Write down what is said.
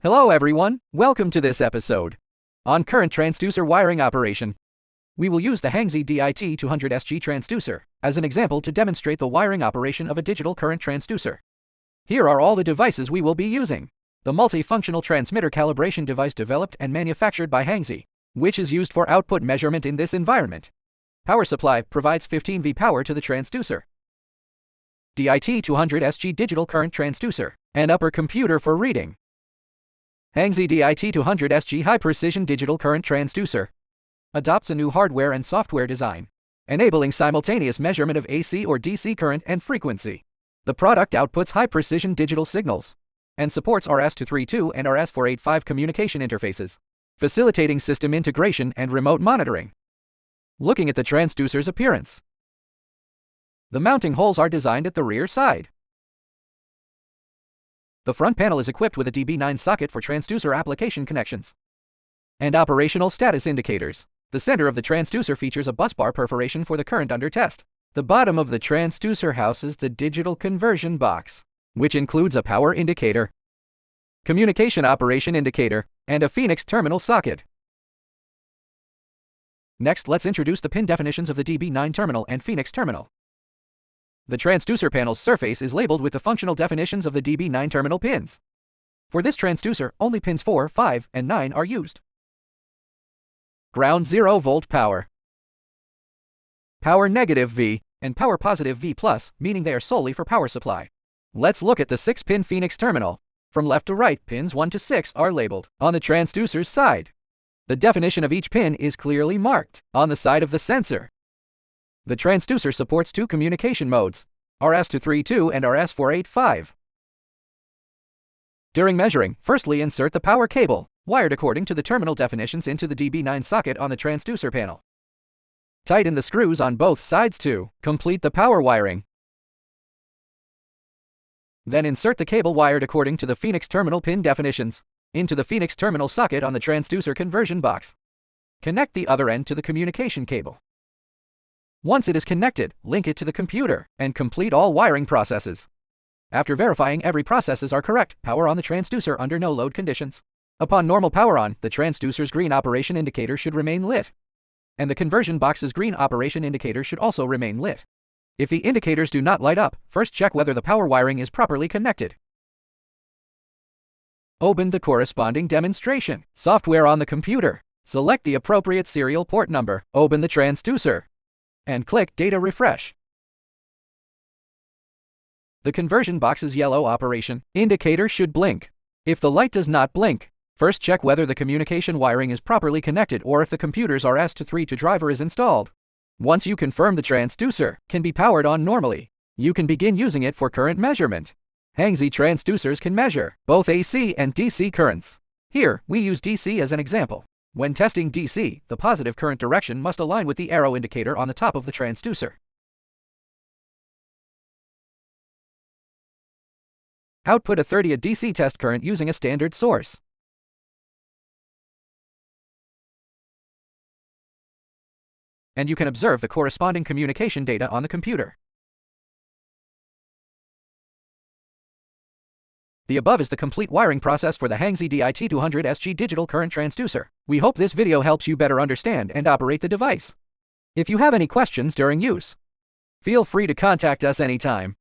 Hello everyone, welcome to this episode. On current transducer wiring operation, we will use the Hangzhi DIT200-SG transducer as an example to demonstrate the wiring operation of a digital current transducer. Here are all the devices we will be using. The multifunctional transmitter calibration device developed and manufactured by Hangzhi, which is used for output measurement in this environment. Power supply provides 15V power to the transducer. DIT200-SG digital current transducer, and upper computer for reading. Hangzhi DIT200-SG high-precision digital current transducer adopts a new hardware and software design, enabling simultaneous measurement of AC or DC current and frequency. The product outputs high-precision digital signals and supports RS232 and RS485 communication interfaces, facilitating system integration and remote monitoring. Looking at the transducer's appearance, the mounting holes are designed at the rear side. The front panel is equipped with a DB9 socket for transducer application connections and operational status indicators. The center of the transducer features a busbar perforation for the current under test. The bottom of the transducer houses the digital conversion box, which includes a power indicator, communication operation indicator, and a Phoenix terminal socket. Next, let's introduce the pin definitions of the DB9 terminal and Phoenix terminal. The transducer panel's surface is labeled with the functional definitions of the DB9 terminal pins. For this transducer, only pins 4, 5, and 9 are used. Ground 0V power, power -V, and power +V+, meaning they are solely for power supply. Let's look at the 6-pin Phoenix terminal. From left to right, pins 1 to 6 are labeled on the transducer's side. The definition of each pin is clearly marked on the side of the sensor. The transducer supports two communication modes, RS232 and RS485. During measuring, firstly insert the power cable, wired according to the terminal definitions, into the DB9 socket on the transducer panel. Tighten the screws on both sides to complete the power wiring. Then insert the cable wired according to the Phoenix terminal pin definitions into the Phoenix terminal socket on the transducer conversion box. Connect the other end to the communication cable. Once it is connected, link it to the computer and complete all wiring processes. After verifying every processes are correct, power on the transducer under no load conditions. Upon normal power on, the transducer's green operation indicator should remain lit, and the conversion box's green operation indicator should also remain lit. If the indicators do not light up, first check whether the power wiring is properly connected. Open the corresponding demonstration software on the computer. Select the appropriate serial port number, open the transducer, and click Data Refresh. The conversion box's yellow operation indicator should blink. If the light does not blink, first check whether the communication wiring is properly connected or if the computer's RS232 driver is installed. Once you confirm the transducer can be powered on normally, you can begin using it for current measurement. Hangzhi transducers can measure both AC and DC currents. Here, we use DC as an example. When testing DC, the positive current direction must align with the arrow indicator on the top of the transducer. Output a 30A DC test current using a standard source. And you can observe the corresponding communication data on the computer. The above is the complete wiring process for the Hangzhi DIT200-SG digital current transducer. We hope this video helps you better understand and operate the device. If you have any questions during use, feel free to contact us anytime.